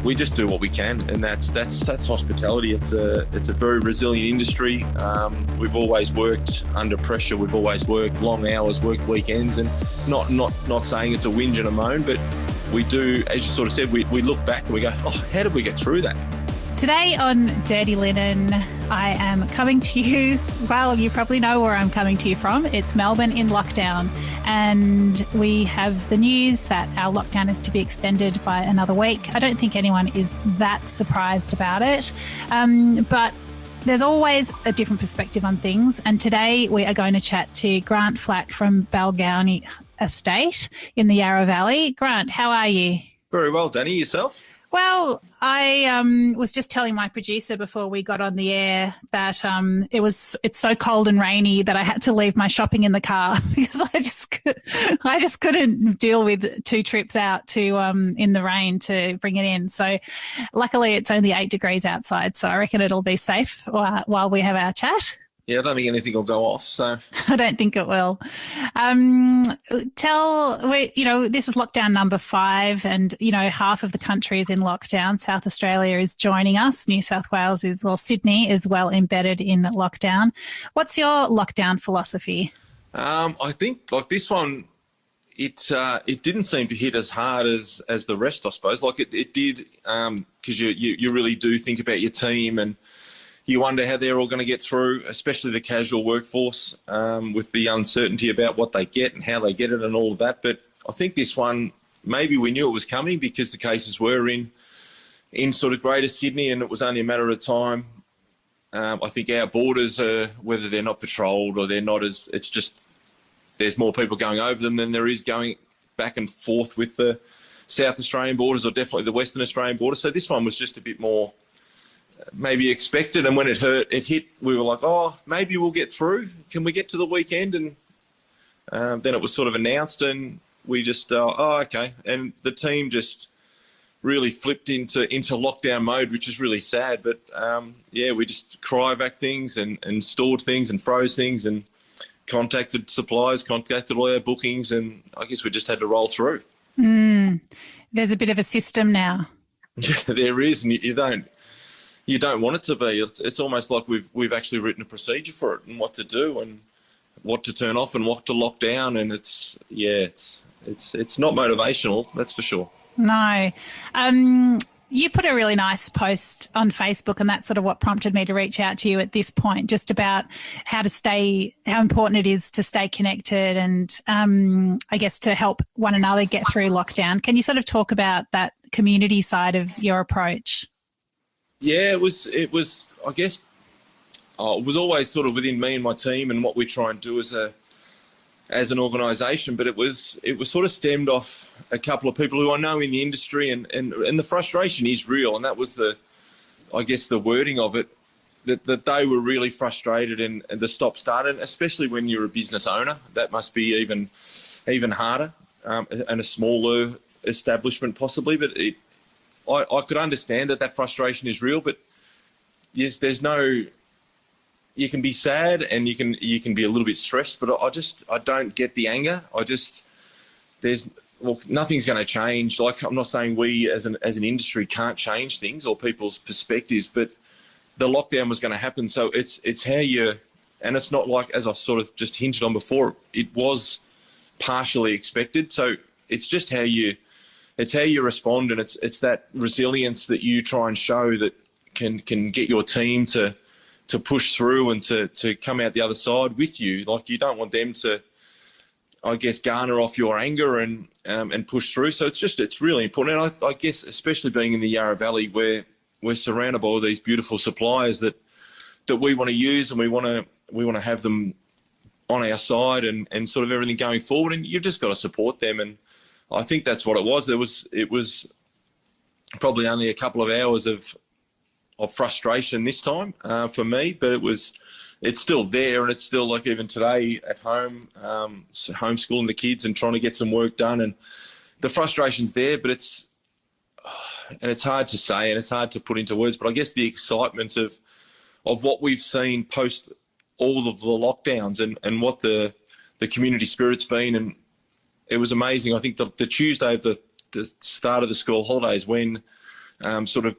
we just do what we can, and that's hospitality. It's a very resilient industry. We've always worked under pressure. We've always worked long hours, worked weekends, and not saying it's a whinge and a moan, but we do, as you sort of said, we look back and we go, oh, how did we get through that? Today on Dirty Linen, I am coming to you, well, you probably know where I'm coming to you from. It's Melbourne in lockdown, and we have the news that our lockdown is to be extended by another week. I don't think anyone is that surprised about it, but there's always a different perspective on things, and today we are going to chat to Grant Flack from Balgownie Estate in the Yarra Valley. Grant, how are you? Very well, Dani. Yourself? Well, I was just telling my producer before we got on the air that it's so cold and rainy that I had to leave my shopping in the car because I just couldn't deal with 2 trips out to in the rain to bring it in. So luckily it's only 8 degrees outside, so I reckon it'll be safe while we have our chat. Yeah, I don't think anything will go off, so. I don't think it will. This is lockdown number 5, and, half of the country is in lockdown. South Australia is joining us. New South Wales Sydney is well embedded in lockdown. What's your lockdown philosophy? I think, like this one, it didn't seem to hit as hard as the rest, I suppose. Like it did, because you really do think about your team, and you wonder how they're all going to get through, especially the casual workforce, with the uncertainty about what they get and how they get it and all of that. But I think this one, maybe we knew it was coming because the cases were in sort of Greater Sydney, and it was only a matter of time. I think our borders are, whether they're not patrolled or they're not it's just there's more people going over them than there is going back and forth with the South Australian borders, or definitely the Western Australian border. So this one was just a bit more maybe expected, and when it hit, we were like, oh, maybe we'll get through. Can we get to the weekend? And then it was sort of announced, and we just, okay. And the team just really flipped into lockdown mode, which is really sad. But we just cryovac things and stored things and froze things and contacted suppliers, contacted all our bookings, and I guess we just had to roll through. There's a bit of a system now. Yeah, there is, and you don't want it to be. It's almost like we've actually written a procedure for it and what to do and what to turn off and what to lock down. And it's not motivational, that's for sure. No. You put a really nice post on Facebook, and that's sort of what prompted me to reach out to you at this point, just about how important it is to stay connected and I guess to help one another get through lockdown. Can you sort of talk about that community side of your approach? Yeah, it was. I guess it was always sort of within me and my team and what we try and do as an organisation. But it was sort of stemmed off a couple of people who I know in the industry, and the frustration is real. And that was the wording of it, that they were really frustrated and the stop-start, and especially when you're a business owner, that must be even harder, and a smaller establishment possibly. But I could understand that frustration is real, but yes, you can be sad and you can be a little bit stressed, but I don't get the anger. Nothing's going to change. Like, I'm not saying we as an industry can't change things or people's perspectives, but the lockdown was going to happen. So it's how and it's not like, as I sort of just hinted on before, it was partially expected. So it's just how you respond, and it's that resilience that you try and show that can get your team to push through and to come out the other side with you. Like, you don't want them to, I guess, garner off your anger and push through. So it's really important. And I guess, especially being in the Yarra Valley, where we're surrounded by all these beautiful suppliers that we want to use, and we want to have them on our side and sort of everything going forward. And you've just got to support them. And I think that's what it was. It was probably only a couple of hours of frustration this time for me, but it's still there, and it's still, like, even today at home, homeschooling the kids and trying to get some work done, and the frustration's there, but it's hard to say and it's hard to put into words. But I guess the excitement of what we've seen post all of the lockdowns and what the community spirit's been, and it was amazing. I think the Tuesday of the start of the school holidays, when sort of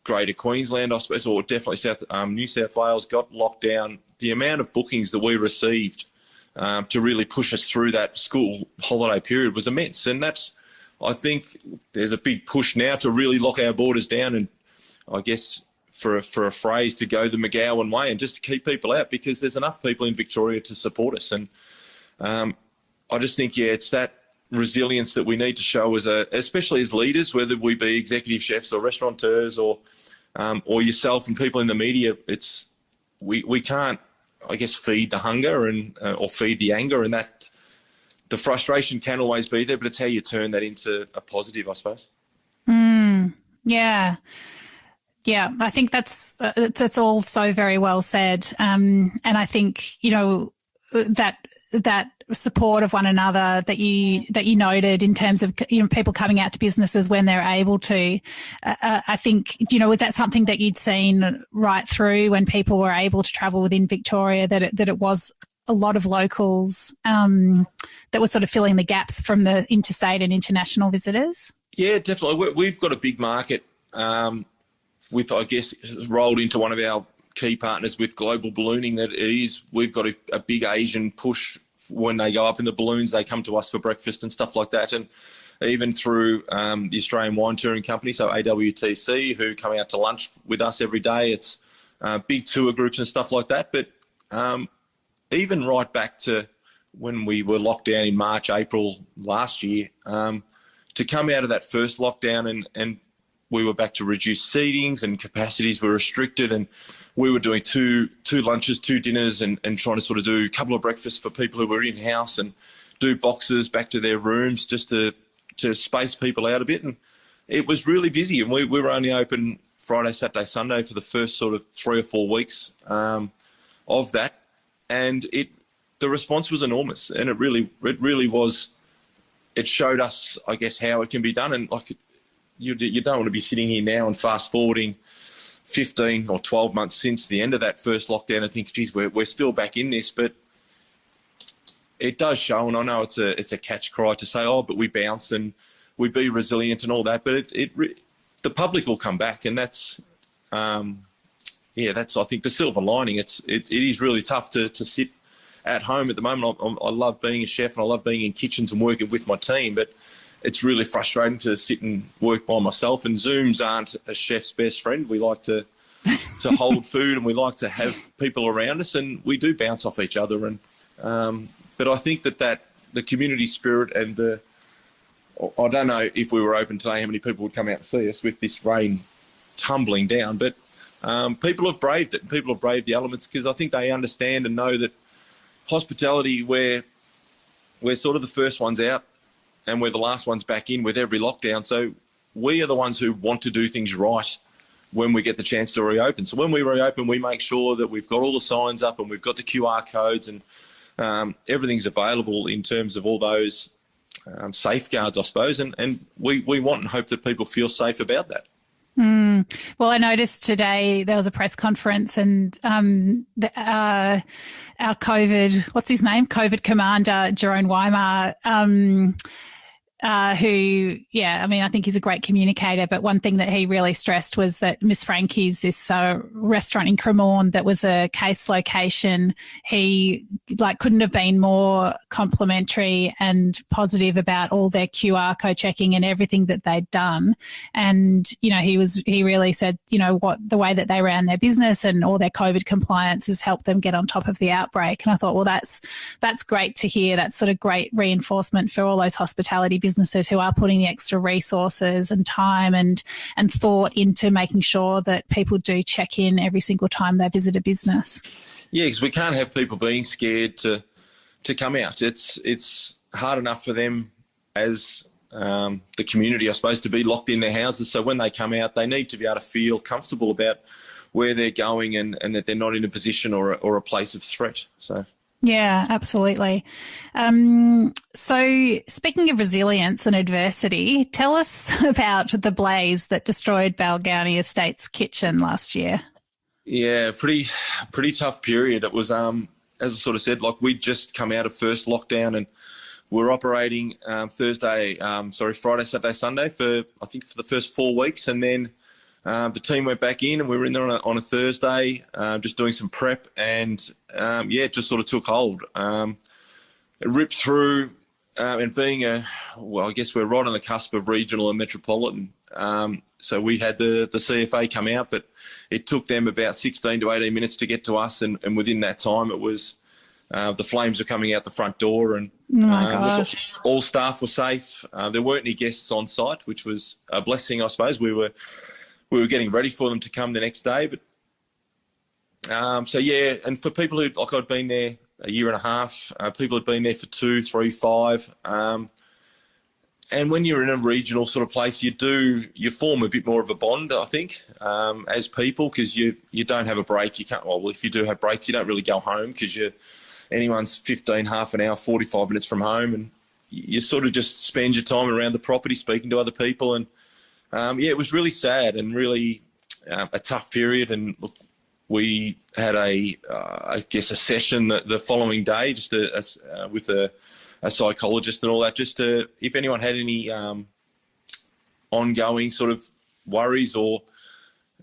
Greater Queensland, I suppose, or definitely New South Wales got locked down, the amount of bookings that we received to really push us through that school holiday period was immense. And I think there's a big push now to really lock our borders down and, I guess, for a phrase, to go the McGowan way and just to keep people out, because there's enough people in Victoria to support us. And I just think, it's that resilience that we need to show especially as leaders, whether we be executive chefs or restaurateurs or yourself and people in the media. We can't, I guess, feed the hunger or feed the anger, and that the frustration can always be there, but it's how you turn that into a positive, I suppose. Yeah. Yeah, I think that's all so very well said. And I think, that support of one another that you noted in terms of, people coming out to businesses when they're able to, I think, was that something that you'd seen right through when people were able to travel within Victoria, that it was a lot of locals that were sort of filling the gaps from the interstate and international visitors? Yeah, definitely. We've got a big market with, I guess, rolled into one of our key partners with Global Ballooning, we've got a big Asian push. When they go up in the balloons, they come to us for breakfast and stuff like that. And even through the Australian Wine Touring Company, so AWTC, who come out to lunch with us every day. It's big tour groups and stuff like that. But even right back to when we were locked down in March, April last year, to come out of that first lockdown and we were back to reduced seatings and capacities were restricted, and we were doing two lunches, 2 dinners, and trying to sort of do a couple of breakfasts for people who were in-house and do boxes back to their rooms just to space people out a bit. And it was really busy, and we were only open Friday, Saturday, Sunday for the first sort of 3 or 4 weeks of that. And the response was enormous, and it really was. It showed us, I guess, how it can be done. And like, you don't want to be sitting here now and fast forwarding 15 or 12 months since the end of that first lockdown and think, geez, we're still back in this. But it does show, and I know it's a catch cry to say, but we bounce and we be resilient and all that. But the public will come back, and that's I think the silver lining. It is really tough to sit at home at the moment. I love being a chef and I love being in kitchens and working with my team, but it's really frustrating to sit and work by myself, and Zooms aren't a chef's best friend. We like to hold food, and we like to have people around us, and we do bounce off each other. And but I think that the community spirit and I don't know if we were open today how many people would come out and see us with this rain tumbling down, but people have braved it. People have braved the elements because I think they understand and know that hospitality, we're sort of the first ones out, and we're the last ones back in with every lockdown. So we are the ones who want to do things right when we get the chance to reopen. So when we reopen, we make sure that we've got all the signs up and we've got the QR codes, and everything's available in terms of all those safeguards, I suppose. And we want and hope that people feel safe about that. Well, I noticed today there was a press conference, and our COVID commander, Jerome Weimar, who, I think he's a great communicator, but one thing that he really stressed was that Miss Frankie's, this restaurant in Cremorne that was a case location, he couldn't have been more complimentary and positive about all their QR code checking and everything that they'd done. And, he really said, the way that they ran their business and all their COVID compliance has helped them get on top of the outbreak. And I thought, well, that's great to hear. That's sort of great reinforcement for all those hospitality businesses who are putting the extra resources and time and thought into making sure that people do check in every single time they visit a business. Yeah, because we can't have people being scared to come out. It's hard enough for them as the community, I suppose, to be locked in their houses. So when they come out, they need to be able to feel comfortable about where they're going and that they're not in a position or a place of threat. So. Yeah, absolutely. So speaking of resilience and adversity, tell us about the blaze that destroyed Balgownie Estate's kitchen last year. Yeah, pretty tough period. It was, as I sort of said, we'd just come out of first lockdown and we're operating Friday, Saturday, Sunday for the first 4 weeks, and then the team went back in, and we were in there on a Thursday, just doing some prep, and it just sort of took hold. It ripped through, and being I guess we're right on the cusp of regional and metropolitan. So we had the CFA come out, but it took them about 16 to 18 minutes to get to us, and within that time it was the flames were coming out the front door, and all staff were safe. There weren't any guests on site, which was a blessing, I suppose. We were getting ready for them to come the next day, but and for people who, like, I'd been there a year and a half, people had been there for 2, 3, 5. And when you're in a regional sort of place, you form a bit more of a bond, I think, as people, because you don't have a break. You can't. Well, if you do have breaks, you don't really go home because anyone's 15, half an hour, 45 minutes from home, and you sort of just spend your time around the property speaking to other people. And it was really sad and really a tough period. And look, we had a session the following day, just with a psychologist and all that, just to, if anyone had any ongoing sort of worries or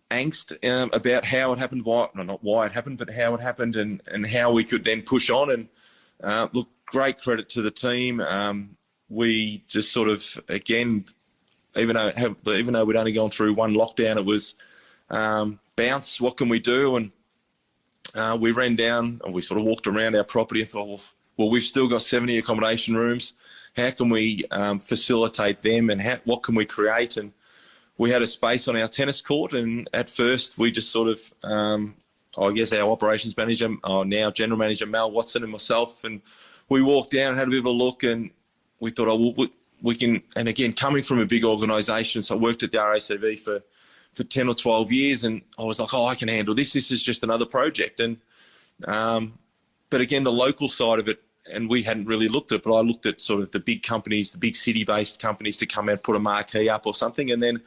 angst about how it happened, not why it happened, but how it happened, and how we could then push on. And look, great credit to the team. We just sort of, again, even though we'd only gone through one lockdown, it was bounce, what can we do? And we ran down and we sort of walked around our property and thought, well, we've still got 70 accommodation rooms. How can we facilitate them, and what can we create? And we had a space on our tennis court, and at first we just sort of, I guess our operations manager, now general manager, Mal Watson, and myself, and we walked down and had a bit of a look, and we thought, we can, and again, coming from a big organisation, so I worked at Yarra ACV for 10 or 12 years, and I was like, I can handle this. This is just another project. And but again, the local side of it, and we hadn't really looked at it, but I looked at sort of the big companies, the big city-based companies, to come out, put a marquee up or something. And then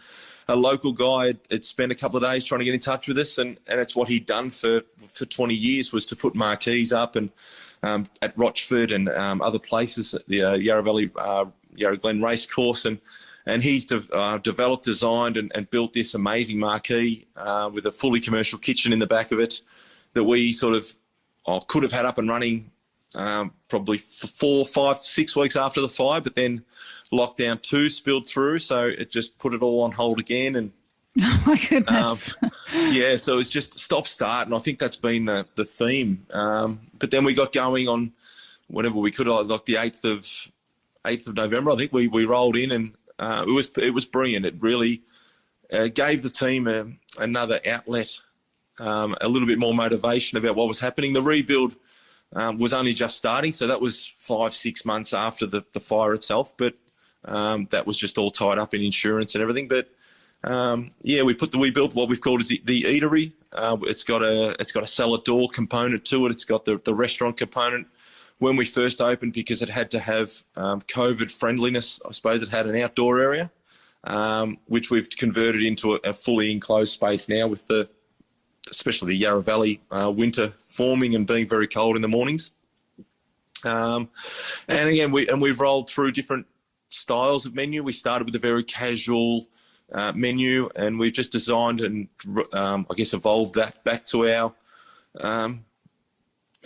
a local guy had spent a couple of days trying to get in touch with us, and it's what he'd done for 20 years, was to put marquees up, and at Rochford and other places, at the Yarra Valley, Yarra Glen Racecourse, and he's developed, designed, and built this amazing marquee with a fully commercial kitchen in the back of it that we sort of could have had up and running probably 4, 5, 6 weeks after the fire, but then lockdown 2 spilled through, so it just put it all on hold again. And oh my goodness. So it was just stop-start, and I think that's been the theme. But then we got going on whenever we could, like the 8th of November, I think we rolled in, and it was brilliant. It really gave the team another outlet, a little bit more motivation about what was happening. The rebuild was only just starting, so that was 5-6 months after the fire itself, but that was just all tied up in insurance and everything. But we built what we've called the eatery. It's got a cellar door component to it. It's got the restaurant component. When we first opened, because it had to have COVID friendliness, I suppose it had an outdoor area, which we've converted into a fully enclosed space now, with especially the Yarra Valley winter forming and being very cold in the mornings. And again, we've rolled through different styles of menu. We started with a very casual menu, and we've just designed and I guess evolved that back to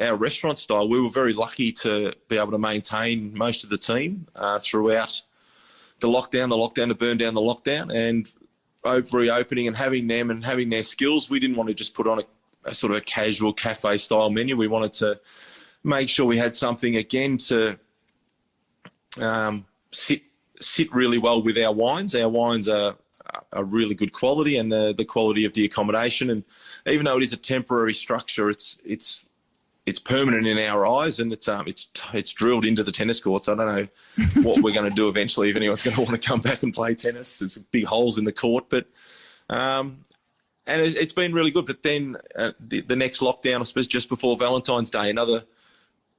our restaurant style. We were very lucky to be able to maintain most of the team throughout the lockdown to burn down the lockdown, and reopening and having them and having their skills. We didn't want to just put on a sort of a casual cafe style menu. We wanted to make sure we had something, again, to sit really well with our wines. Our wines are really good quality, and the quality of the accommodation. And even though it is a temporary structure, it's permanent in our eyes, and it's drilled into the tennis courts. I don't know what we're going to do eventually, if anyone's going to want to come back and play tennis. There's big holes in the court, but and it's been really good. But then the next lockdown, I suppose, just before Valentine's Day, another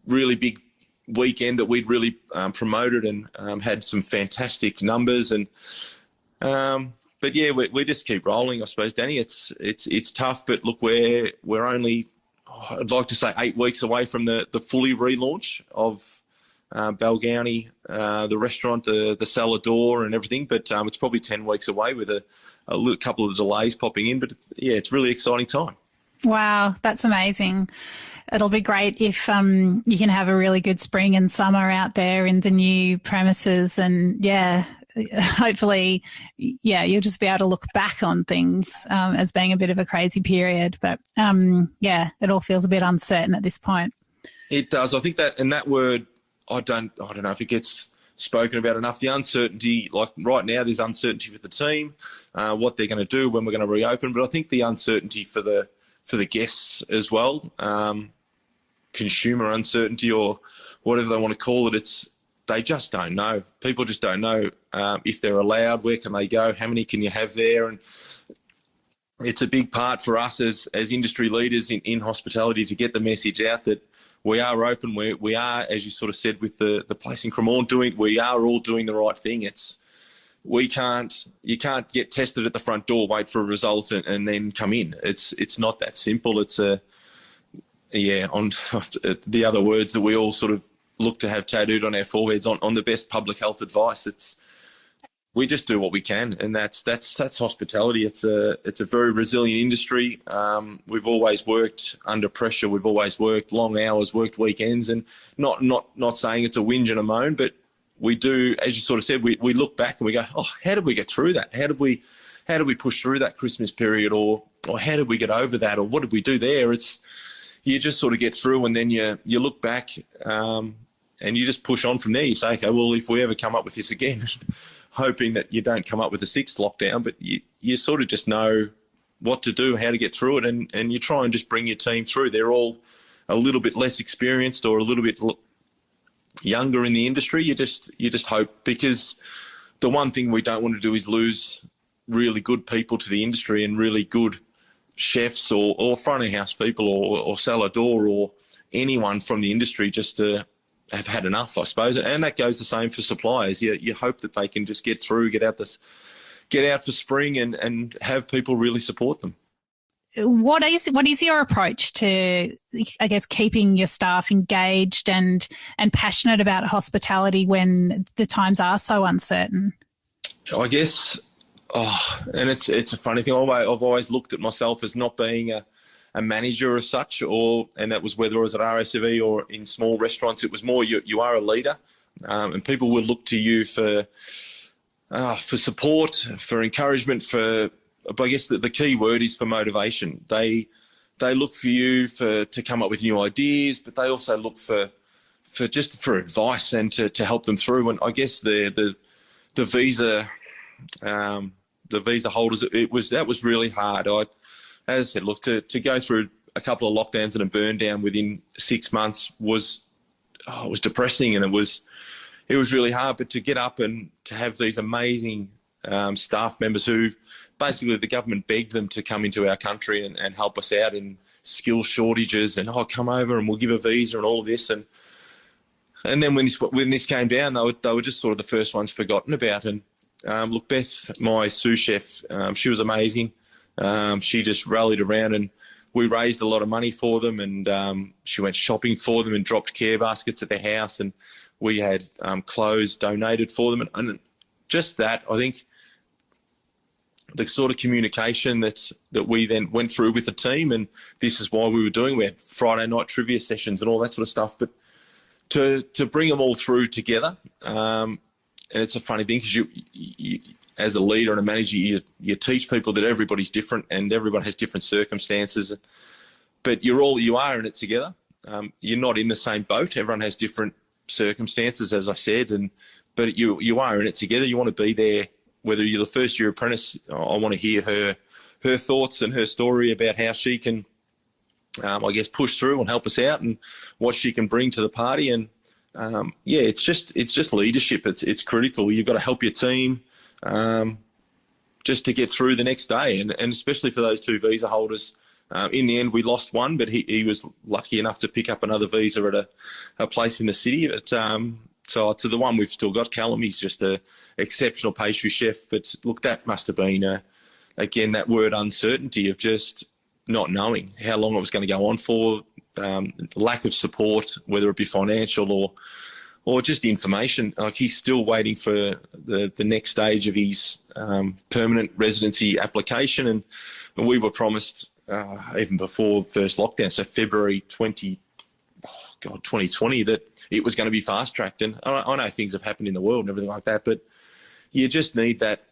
really big weekend that we'd really promoted and had some fantastic numbers. And but yeah, we just keep rolling, I suppose, Dani. It's tough, but look, we're only, I'd like to say, 8 weeks away from the fully relaunch of Balgownie, the restaurant, the cellar door and everything. But it's probably 10 weeks away with a couple of delays popping in. But it's really exciting time. Wow, that's amazing. It'll be great if you can have a really good spring and summer out there in the new premises, and hopefully, you'll just be able to look back on things as being a bit of a crazy period. But it all feels a bit uncertain at this point. It does. I think that word, I don't know if it gets spoken about enough. The uncertainty, like right now, there's uncertainty with the team, what they're going to do, when we're going to reopen. But I think the uncertainty for the guests as well, consumer uncertainty or whatever they want to call it, they just don't know. People just don't know if they're allowed, where can they go, how many can you have there. And it's a big part for us as industry leaders in hospitality to get the message out that we are open. We are, as you sort of said with the place in Cremorne, we are all doing the right thing. You can't get tested at the front door, wait for a result and then come in. It's not that simple. It's on the other words that we all sort of look to have tattooed on our foreheads on the best public health advice. We just do what we can, and that's hospitality. It's a very resilient industry. We've always worked under pressure. We've always worked long hours, worked weekends, and not saying it's a whinge and a moan, but we do, as you sort of said, we look back and we go, oh, how did we get through that? How did we push through that Christmas period, or how did we get over that, or what did we do there? You just sort of get through, and then you look back and you just push on from there. You say, okay, well, if we ever come up with this again, hoping that you don't come up with a sixth lockdown, but you sort of just know what to do, how to get through it, and you try and just bring your team through. They're all a little bit less experienced or a little bit younger in the industry. You just hope, because the one thing we don't want to do is lose really good people to the industry and really good chefs or front of house people or cellar door or anyone from the industry just to have had enough, I suppose. And that goes the same for suppliers. You hope that they can just get through, get out for spring and have people really support them. What is your approach to, I guess, keeping your staff engaged and passionate about hospitality when the times are so uncertain? I guess, and it's a funny thing. I've always looked at myself as not being a manager as such, and that was whether I was at RSV or in small restaurants. It was more you are a leader, and people will look to you for support, for encouragement, but I guess the key word is for motivation. They look for you to come up with new ideas, but they also look for advice and to help them through. And I guess the visa holders, that was really hard. As I said, look, to go through a couple of lockdowns and a burn down within 6 months was depressing, and it was really hard. But to get up and to have these amazing staff members who basically the government begged them to come into our country and help us out in skill shortages and come over and we'll give a visa and all of this, and then when this came down, they were just sort of the first ones forgotten about. And look, Beth, my sous chef, she was amazing. She just rallied around, and we raised a lot of money for them, and she went shopping for them and dropped care baskets at their house, and we had clothes donated for them, and just that, I think the sort of communication that we then went through with the team, and this is why we were doing, we had Friday night trivia sessions and all that sort of stuff, but to bring them all through together, and it's a funny thing because you as a leader and a manager, you teach people that everybody's different and everyone has different circumstances, but you are in it together. You're not in the same boat. Everyone has different circumstances, as I said, but you are in it together. You want to be there, whether you're the first year apprentice. I want to hear her thoughts and her story about how she can, I guess, push through and help us out, and what she can bring to the party. And it's just leadership. It's critical. You've got to help your team just to get through the next day, and especially for those two visa holders. In the end, we lost one, but he was lucky enough to pick up another visa at a place in the city. But, so to the one we've still got, Callum, he's just an exceptional pastry chef. But look, that must have been, again, that word uncertainty of just not knowing how long it was going to go on for, lack of support, whether it be financial or just information. Like, he's still waiting for the next stage of his permanent residency application, and we were promised even before first lockdown, so February 2020, that it was going to be fast tracked. And I know things have happened in the world and everything like that, but you just need that,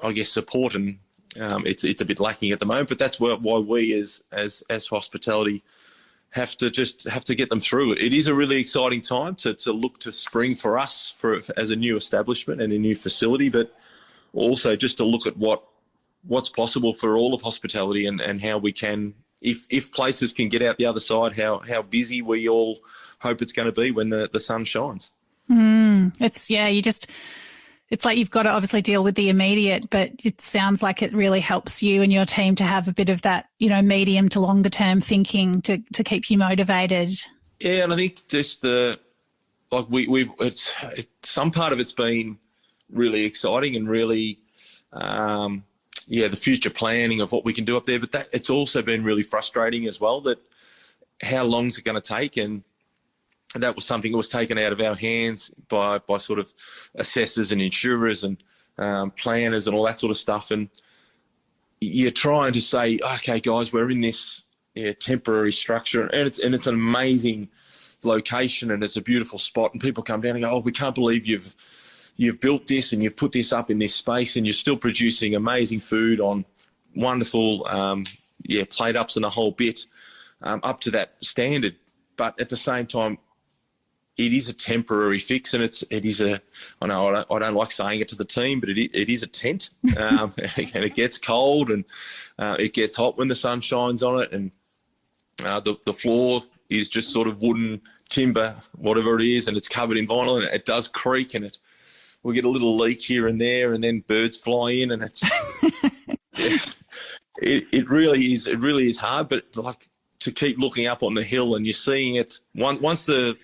I guess, support, and it's a bit lacking at the moment. But that's why we as hospitality have to get them through it. It is a really exciting time to look to spring for us as a new establishment and a new facility, but also just to look at what's possible for all of hospitality, and how we can, if places can get out the other side, how busy we all hope it's going to be when the sun shines. It's like you've got to obviously deal with the immediate, but it sounds like it really helps you and your team to have a bit of that, medium to longer term thinking to keep you motivated. Yeah, and I think just some part of it's been really exciting and really, the future planning of what we can do up there. But it's also been really frustrating as well, that how long is it going to take? And that was something that was taken out of our hands by sort of assessors and insurers and planners and all that sort of stuff. And you're trying to say, okay, guys, we're in this temporary structure, and it's an amazing location, and it's a beautiful spot. And people come down and go, oh, we can't believe you've built this and you've put this up in this space, and you're still producing amazing food on wonderful plate ups and a whole bit up to that standard. But at the same time, it is a temporary fix, and I don't like saying it to the team, but it is a tent, and it gets cold, and it gets hot when the sun shines on it, and the floor is just sort of wooden timber, whatever it is, and it's covered in vinyl, and it does creak, and we get a little leak here and there, and then birds fly in, and it really is hard, but like, to keep looking up on the hill, and you're seeing it once the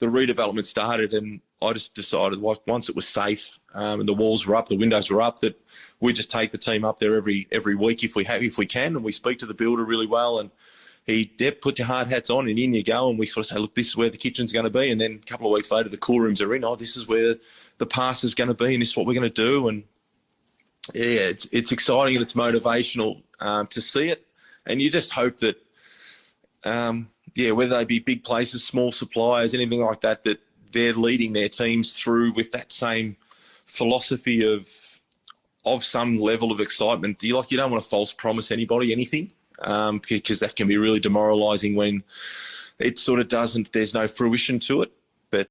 redevelopment started, and I just decided, like, once it was safe and the walls were up, the windows were up, that we just take the team up there every week if we can, and we speak to the builder really well, and put your hard hats on and in you go, and we sort of say, look, this is where the kitchen's going to be, and then a couple of weeks later the cool rooms are in. Oh, this is where the pasta is going to be, and this is what we're going to do. And yeah, it's exciting and it's motivational to see it. And you just hope that, whether they be big places, small suppliers, anything like that, that they're leading their teams through with that same philosophy of some level of excitement. You don't want to false promise anybody anything, because that can be really demoralising when it sort of there's no fruition to it.